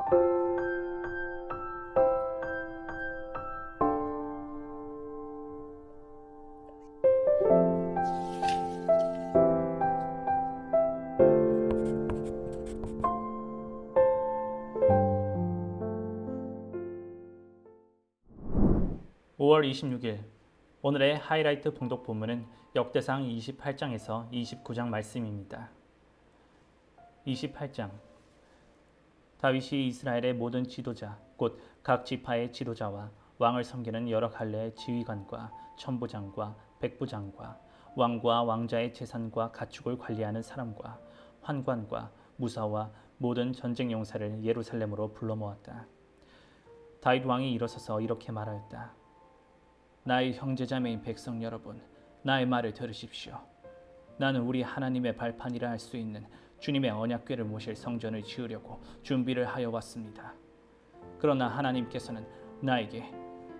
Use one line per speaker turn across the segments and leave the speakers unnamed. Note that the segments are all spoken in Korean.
(5월 26일) 오늘의 하이라이트 봉독 본문은 역대상 28장에서 29장 말씀입니다. 28장 다윗이 이스라엘의 모든 지도자 곧 각 지파의 지도자와 왕을 섬기는 여러 갈래의 지휘관과 천부장과 백부장과 왕과 왕자의 재산과 가축을 관리하는 사람과 환관과 무사와 모든 전쟁 용사를 예루살렘으로 불러 모았다. 다윗 왕이 일어서서 이렇게 말하였다. 나의 형제자매인 백성 여러분, 나의 말을 들으십시오. 나는 우리 하나님의 발판이라 할 수 있는 주님의 언약궤를 모실 성전을 지으려고 준비를 하여 왔습니다. 그러나 하나님께서는 나에게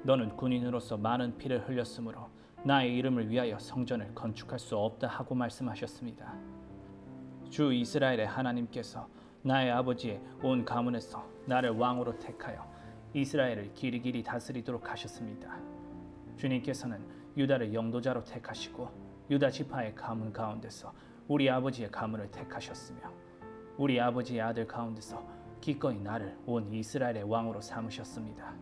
너는 군인으로서 많은 피를 흘렸으므로 나의 이름을 위하여 성전을 건축할 수 없다 하고 말씀하셨습니다. 주 이스라엘의 하나님께서 나의 아버지의 온 가문에서 나를 왕으로 택하여 이스라엘을 길이길이 다스리도록 하셨습니다. 주님께서는 유다를 영도자로 택하시고 유다 지파의 가문 가운데서 우리 아버지의 가문을 택하셨으며 우리 아버지의 아들 가운데서 기꺼이 나를 온 이스라엘의 왕으로 삼으셨습니다.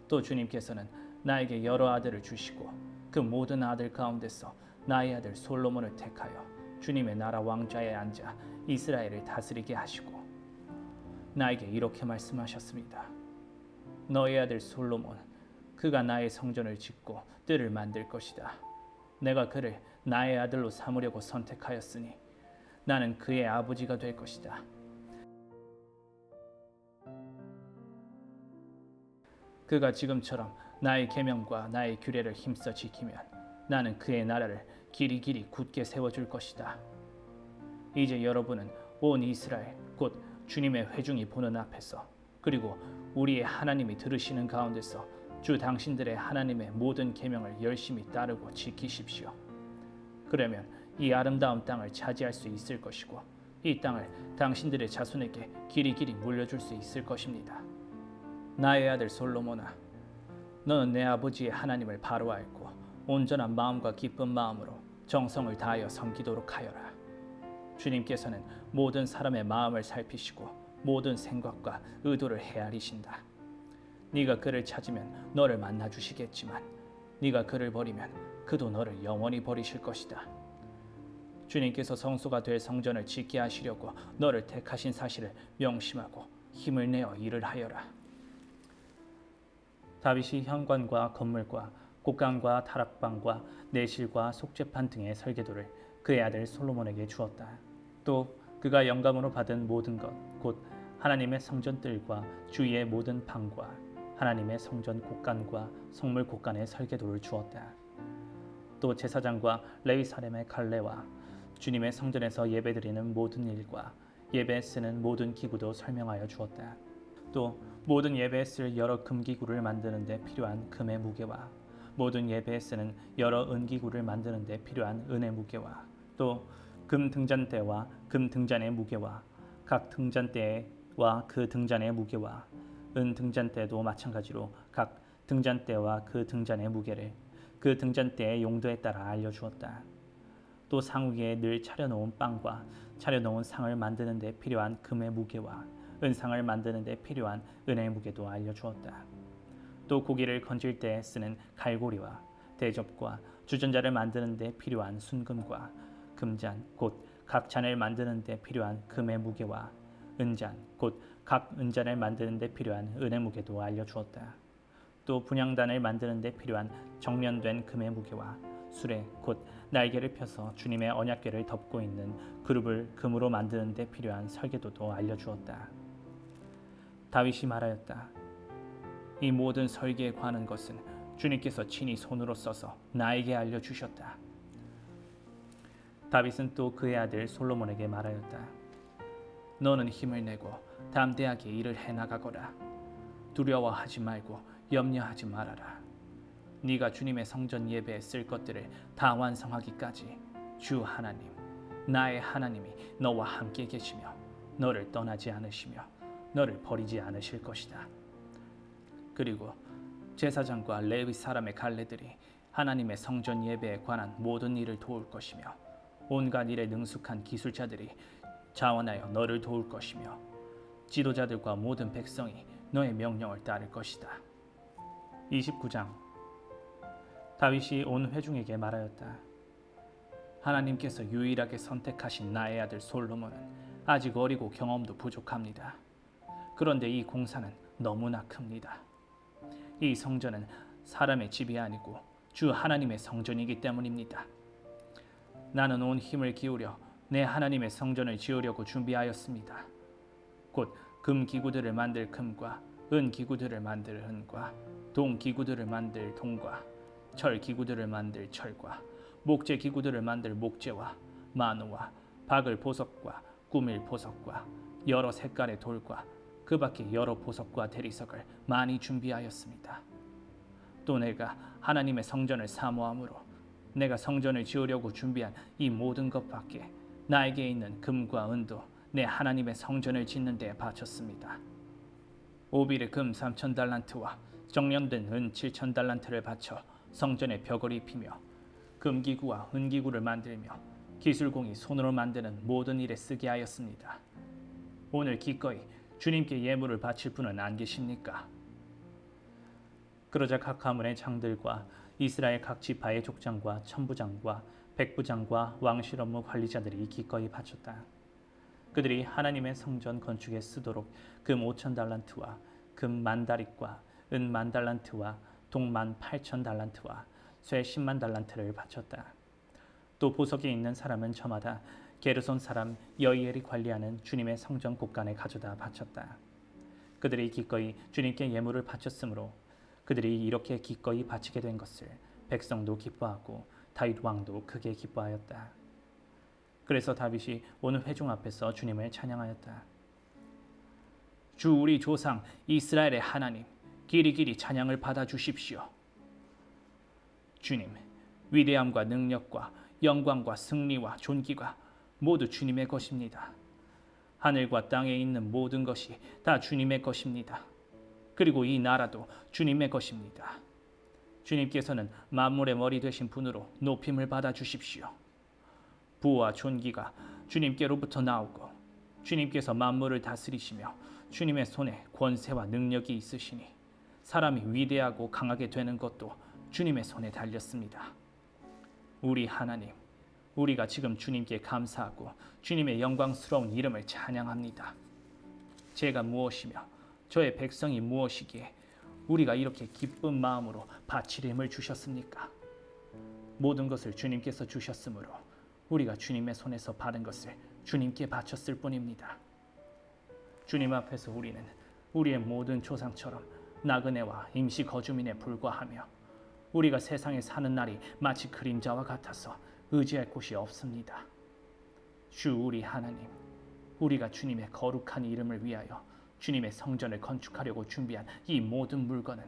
또 주님께서는 나에게 여러 아들을 주시고 그 모든 아들 가운데서 나의 아들 솔로몬을 택하여 주님의 나라 왕좌에 앉아 이스라엘을 다스리게 하시고 나에게 이렇게 말씀하셨습니다. 너의 아들 솔로몬, 그가 나의 성전을 짓고 뜰을 만들 것이다. 내가 그를 나의 아들로 삼으려고 선택하였으니 나는 그의 아버지가 될 것이다. 그가 지금처럼 나의 계명과 나의 규례를 힘써 지키면 나는 그의 나라를 길이길이 굳게 세워줄 것이다. 이제 여러분은 온 이스라엘 곧 주님의 회중이 보는 앞에서 그리고 우리의 하나님이 들으시는 가운데서 주 당신들의 하나님의 모든 계명을 열심히 따르고 지키십시오. 그러면 이 아름다운 땅을 차지할 수 있을 것이고 이 땅을 당신들의 자손에게 길이길이 물려줄 수 있을 것입니다. 나의 아들 솔로몬아, 너는 내 아버지의 하나님을 바로 알고 온전한 마음과 기쁜 마음으로 정성을 다하여 섬기도록 하여라. 주님께서는 모든 사람의 마음을 살피시고 모든 생각과 의도를 헤아리신다. 네가 그를 찾으면 너를 만나 주시겠지만 네가 그를 버리면 그도 너를 영원히 버리실 것이다. 주님께서 성소가 될 성전을 짓게 하시려고 너를 택하신 사실을 명심하고 힘을 내어 일을 하여라. 다윗이 현관과 건물과 곡간과 다락방과 내실과 속죄판 등의 설계도를 그의 아들 솔로몬에게 주었다. 또 그가 영감으로 받은 모든 것, 곧 하나님의 성전뜰과 주위의 모든 방과 하나님의 성전 곡간과 성물 곡간의 설계도를 주었다. 또 제사장과 레위 사람의 갈례와 주님의 성전에서 예배드리는 모든 일과 예배에 쓰는 모든 기구도 설명하여 주었다. 또 모든 예배에 쓸 여러 금기구를 만드는 데 필요한 금의 무게와 모든 예배에 쓰는 여러 은기구를 만드는 데 필요한 은의 무게와 또 금 등잔대와 금 등잔의 무게와 각 등잔대와 그 등잔의 무게와 은 등잔대도 마찬가지로 각 등잔대와 그 등잔의 무게를 그 등잔대의 용도에 따라 알려주었다. 또 상 위에 늘 차려놓은 빵과 차려놓은 상을 만드는 데 필요한 금의 무게와 은상을 만드는 데 필요한 은의 무게도 알려주었다. 또 고기를 건질 때 쓰는 갈고리와 대접과 주전자를 만드는 데 필요한 순금과 금잔 곧 각 잔을 만드는 데 필요한 금의 무게와 은잔 곧 각 은잔을 만드는 데 필요한 은의 무게도 알려주었다. 또 분향단을 만드는 데 필요한 정련된 금의 무게와 수레 곧 날개를 펴서 주님의 언약궤를 덮고 있는 그룹을 금으로 만드는 데 필요한 설계도도 알려주었다. 다윗이 말하였다. 이 모든 설계에 관한 것은 주님께서 친히 손으로 써서 나에게 알려주셨다. 다윗은 또 그의 아들 솔로몬에게 말하였다. 너는 힘을 내고 담대하게 일을 해나가거라. 두려워하지 말고 염려하지 말아라. 네가 주님의 성전 예배에 쓸 것들을 다 완성하기까지 주 하나님, 나의 하나님이 너와 함께 계시며 너를 떠나지 않으시며 너를 버리지 않으실 것이다. 그리고 제사장과 레위 사람의 갈레들이 하나님의 성전 예배에 관한 모든 일을 도울 것이며 온갖 일에 능숙한 기술자들이 자원하여 너를 도울 것이며 지도자들과 모든 백성이 너의 명령을 따를 것이다. 29장. 다윗이 온 회중에게 말하였다. 하나님께서 유일하게 선택하신 나의 아들 솔로몬은 아직 어리고 경험도 부족합니다. 그런데 이 공사는 너무나 큽니다. 이 성전은 사람의 집이 아니고 주 하나님의 성전이기 때문입니다. 나는 온 힘을 기울여 내 하나님의 성전을 지으려고 준비하였습니다. 곧 금 기구들을 만들 금과 은 기구들을 만들 은과 동 기구들을 만들 동과 철 기구들을 만들 철과 목재 기구들을 만들 목재와 마노와 박을 보석과 꾸밀 보석과 여러 색깔의 돌과 그 밖에 여러 보석과 대리석을 많이 준비하였습니다. 또 내가 하나님의 성전을 사모함으로 내가 성전을 지으려고 준비한 이 모든 것 밖에 나에게 있는 금과 은도 내 하나님의 성전을 짓는 데에 바쳤습니다. 오빌의 금 3,000달란트와 정련된 은 7,000달란트를 바쳐 성전의 벽을 입히며 금기구와 은기구를 만들며 기술공이 손으로 만드는 모든 일에 쓰게 하였습니다. 오늘 기꺼이 주님께 예물을 바칠 분은 안 계십니까? 그러자 각 가문의 장들과 이스라엘 각 지파의 족장과 천부장과 백부장과 왕실 업무 관리자들이 기꺼이 바쳤다. 그들이 하나님의 성전 건축에 쓰도록 금 5,000달란트와 금 10,000다릿과 은 10,000달란트와 동 18,000달란트와 쇠 100,000달란트를 바쳤다. 또 보석이 있는 사람은 저마다 게르손 사람 여이엘이 관리하는 주님의 성전 곳간에 가져다 바쳤다. 그들이 기꺼이 주님께 예물을 바쳤으므로 그들이 이렇게 기꺼이 바치게 된 것을 백성도 기뻐하고 다윗 왕도 크게 기뻐하였다. 그래서 다윗이 온 회중 앞에서 주님을 찬양하였다. 주 우리 조상 이스라엘의 하나님, 길이길이 찬양을 받아 주십시오. 주님, 위대함과 능력과 영광과 승리와 존귀가 모두 주님의 것입니다. 하늘과 땅에 있는 모든 것이 다 주님의 것입니다. 그리고 이 나라도 주님의 것입니다. 주님께서는 만물의 머리 되신 분으로 높임을 받아 주십시오. 부와 존귀가 주님께로부터 나오고 주님께서 만물을 다스리시며 주님의 손에 권세와 능력이 있으시니 사람이 위대하고 강하게 되는 것도 주님의 손에 달렸습니다. 우리 하나님, 우리가 지금 주님께 감사하고 주님의 영광스러운 이름을 찬양합니다. 제가 무엇이며 저의 백성이 무엇이기에 우리가 이렇게 기쁜 마음으로 바칠 힘을 주셨습니까? 모든 것을 주님께서 주셨으므로 우리가 주님의 손에서 받은 것을 주님께 바쳤을 뿐입니다. 주님 앞에서 우리는 우리의 모든 조상처럼 나그네와 임시 거주민에 불과하며 우리가 세상에 사는 날이 마치 그림자와 같아서 의지할 곳이 없습니다. 주 우리 하나님, 우리가 주님의 거룩한 이름을 위하여 주님의 성전을 건축하려고 준비한 이 모든 물건은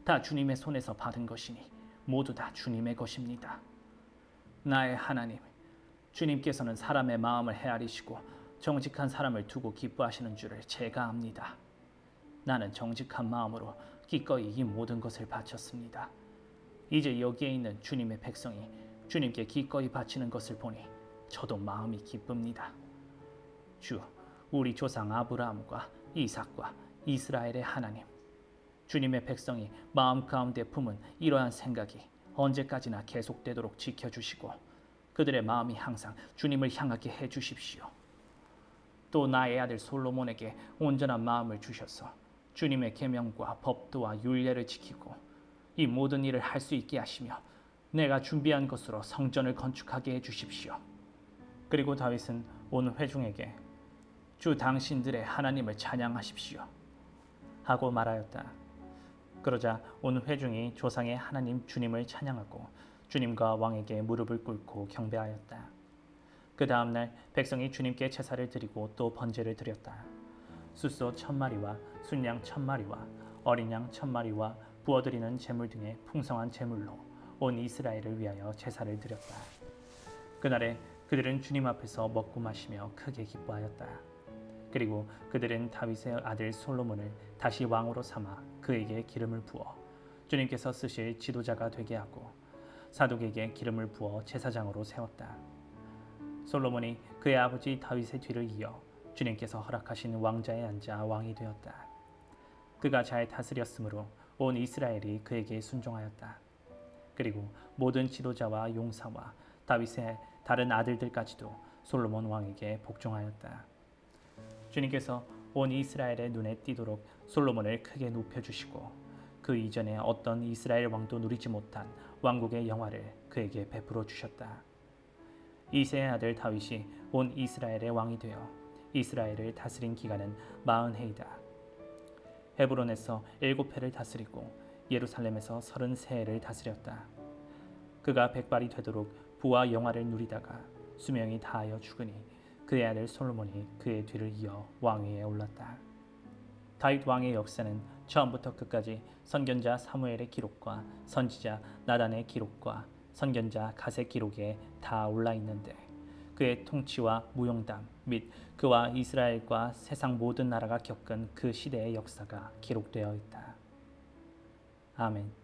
다 주님의 손에서 받은 것이니 모두 다 주님의 것입니다. 나의 하나님, 주님께서는 사람의 마음을 헤아리시고 정직한 사람을 두고 기뻐하시는 줄을 제가 압니다. 나는 정직한 마음으로 기꺼이 이 모든 것을 바쳤습니다. 이제 여기에 있는 주님의 백성이 주님께 기꺼이 바치는 것을 보니 저도 마음이 기쁩니다. 주, 우리 조상 아브라함과 이삭과 이스라엘의 하나님, 주님의 백성이 마음 가운데 품은 이러한 생각이 언제까지나 계속되도록 지켜주시고 그들의 마음이 항상 주님을 향하게 해주십시오. 또 나의 아들 솔로몬에게 온전한 마음을 주셔서 주님의 계명과 법도와 율례를 지키고 이 모든 일을 할 수 있게 하시며 내가 준비한 것으로 성전을 건축하게 해주십시오. 그리고 다윗은 온 회중에게 주 당신들의 하나님을 찬양하십시오 하고 말하였다. 그러자 온 회중이 조상의 하나님 주님을 찬양하고 주님과 왕에게 무릎을 꿇고 경배하였다. 그 다음날 백성이 주님께 제사를 드리고 또 번제를 드렸다. 숫소 1,000마리와 순양 1,000마리와 어린 양 1,000마리와 부어드리는 제물 등의 풍성한 제물로 온 이스라엘을 위하여 제사를 드렸다. 그날에 그들은 주님 앞에서 먹고 마시며 크게 기뻐하였다. 그리고 그들은 다윗의 아들 솔로몬을 다시 왕으로 삼아 그에게 기름을 부어 주님께서 쓰실 지도자가 되게 하고 사독에게 기름을 부어 제사장으로 세웠다. 솔로몬이 그의 아버지 다윗의 뒤를 이어 주님께서 허락하신 왕자에 앉아 왕이 되었다. 그가 잘 다스렸으므로 온 이스라엘이 그에게 순종하였다. 그리고 모든 지도자와 용사와 다윗의 다른 아들들까지도 솔로몬 왕에게 복종하였다. 주님께서 온 이스라엘의 눈에 띄도록 솔로몬을 크게 높여주시고 그 이전에 어떤 이스라엘 왕도 누리지 못한 왕국의 영화를 그에게 베풀어 주셨다. 이새의 아들 다윗이 온 이스라엘의 왕이 되어 이스라엘을 다스린 기간은 40해이다. 헤브론에서 7해를 다스리고 예루살렘에서 33해를 다스렸다. 그가 백발이 되도록 부와 영화를 누리다가 수명이 다하여 죽으니 그의 아들 솔로몬이 그의 뒤를 이어 왕위에 올랐다. 다윗 왕의 역사는 처음부터 끝까지 선견자 사무엘의 기록과 선지자 나단의 기록과 선견자 갓의 기록에 다 올라 있는데 그의 통치와 무용담 및 그와 이스라엘과 세상 모든 나라가 겪은 그 시대의 역사가 기록되어 있다. 아멘.